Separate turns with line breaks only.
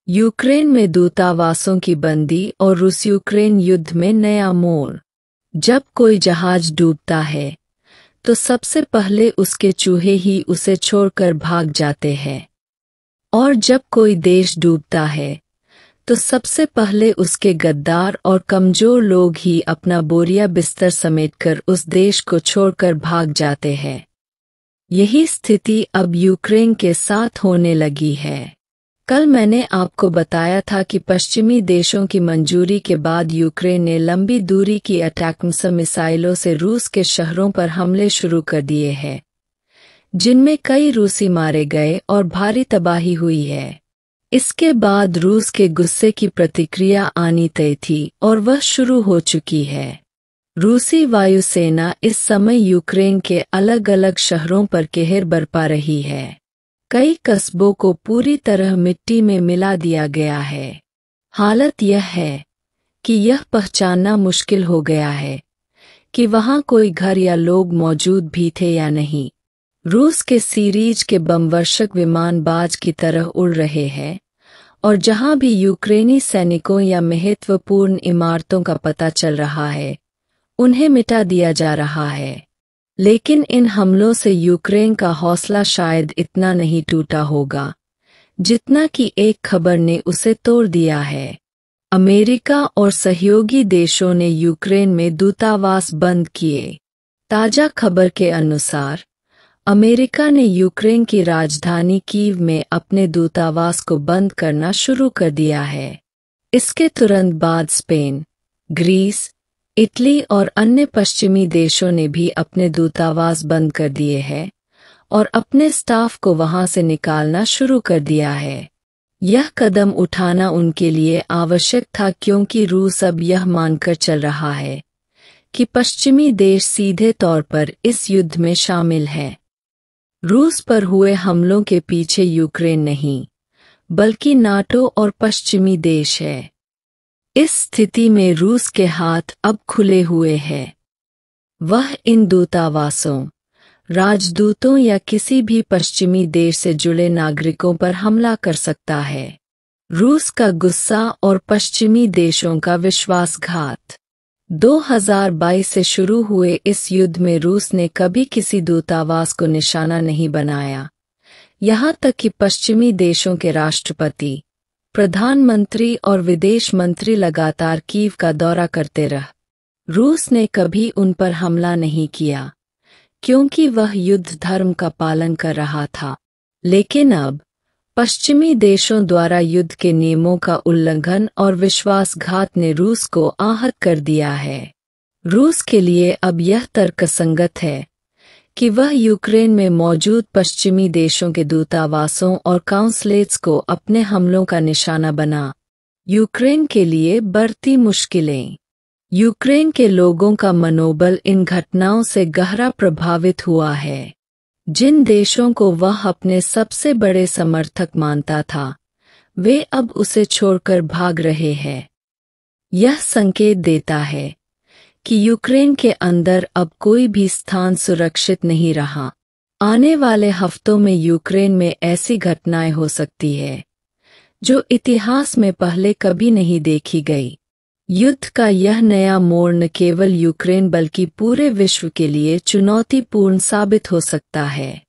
Ukraine में दूतावासों की बंदी और रूस यूक्रेन युद्ध में नया मोड़। जब कोई जहाज डूबता है तो सबसे पहले उसके चूहे ही उसे छोड़कर भाग जाते हैं, और जब कोई देश डूबता है तो सबसे पहले उसके गद्दार और कमजोर लोग ही अपना बोरिया बिस्तर समेटकर उस देश को छोड़कर भाग जाते हैं। यही स्थिति अब यूक्रेन के साथ होने लगी है। कल मैंने आपको बताया था कि पश्चिमी देशों की मंजूरी के बाद यूक्रेन ने लंबी दूरी की अटैक्म्स मिसाइलों से रूस के शहरों पर हमले शुरू कर दिए हैं, जिनमें कई रूसी मारे गए और भारी तबाही हुई है। इसके बाद रूस के गुस्से की प्रतिक्रिया आनी तय थी और वह शुरू हो चुकी है। रूसी वायुसेना इस समय यूक्रेन के अलग अलग शहरों पर कहर बरपा रही है। कई कस्बों को पूरी तरह मिट्टी में मिला दिया गया है। हालत यह है कि यह पहचानना मुश्किल हो गया है कि वहां कोई घर या लोग मौजूद भी थे या नहीं। रूस के सीरीज के बमवर्षक विमान बाज की तरह उड़ रहे हैं, और जहां भी यूक्रेनी सैनिकों या महत्वपूर्ण इमारतों का पता चल रहा है, उन्हें मिटा दिया जा रहा है। लेकिन इन हमलों से यूक्रेन का हौसला शायद इतना नहीं टूटा होगा जितना कि एक खबर ने उसे तोड़ दिया है। अमेरिका और सहयोगी देशों ने यूक्रेन में दूतावास बंद किए। ताजा खबर के अनुसार अमेरिका ने यूक्रेन की राजधानी कीव में अपने दूतावास को बंद करना शुरू कर दिया है। इसके तुरंत बाद स्पेन, ग्रीस, इटली और अन्य पश्चिमी देशों ने भी अपने दूतावास बंद कर दिए हैं और अपने स्टाफ को वहां से निकालना शुरू कर दिया है। यह कदम उठाना उनके लिए आवश्यक था, क्योंकि रूस अब यह मानकर चल रहा है कि पश्चिमी देश सीधे तौर पर इस युद्ध में शामिल हैं। रूस पर हुए हमलों के पीछे यूक्रेन नहीं, बल्कि नाटो और पश्चिमी देश है। इस स्थिति में रूस के हाथ अब खुले हुए हैं। वह इन दूतावासों, राजदूतों या किसी भी पश्चिमी देश से जुड़े नागरिकों पर हमला कर सकता है। रूस का गुस्सा और पश्चिमी देशों का विश्वासघात। 2022 से शुरू हुए इस युद्ध में रूस ने कभी किसी दूतावास को निशाना नहीं बनाया, यहाँ तक कि पश्चिमी देशों के राष्ट्रपति, प्रधानमंत्री और विदेश मंत्री लगातार कीव का दौरा करते रहे। रूस ने कभी उन पर हमला नहीं किया, क्योंकि वह युद्ध धर्म का पालन कर रहा था। लेकिन अब पश्चिमी देशों द्वारा युद्ध के नियमों का उल्लंघन और विश्वासघात ने रूस को आहत कर दिया है। रूस के लिए अब यह तर्कसंगत है कि वह यूक्रेन में मौजूद पश्चिमी देशों के दूतावासों और काउंसलेट्स को अपने हमलों का निशाना बना। यूक्रेन के लिए बढ़ती मुश्किलें। यूक्रेन के लोगों का मनोबल इन घटनाओं से गहरा प्रभावित हुआ है। जिन देशों को वह अपने सबसे बड़े समर्थक मानता था, वे अब उसे छोड़कर भाग रहे हैं। यह संकेत देता है कि यूक्रेन के अंदर अब कोई भी स्थान सुरक्षित नहीं रहा। आने वाले हफ्तों में यूक्रेन में ऐसी घटनाएं हो सकती है जो इतिहास में पहले कभी नहीं देखी गई। युद्ध का यह नया मोड़ न केवल यूक्रेन बल्कि पूरे विश्व के लिए चुनौतीपूर्ण साबित हो सकता है।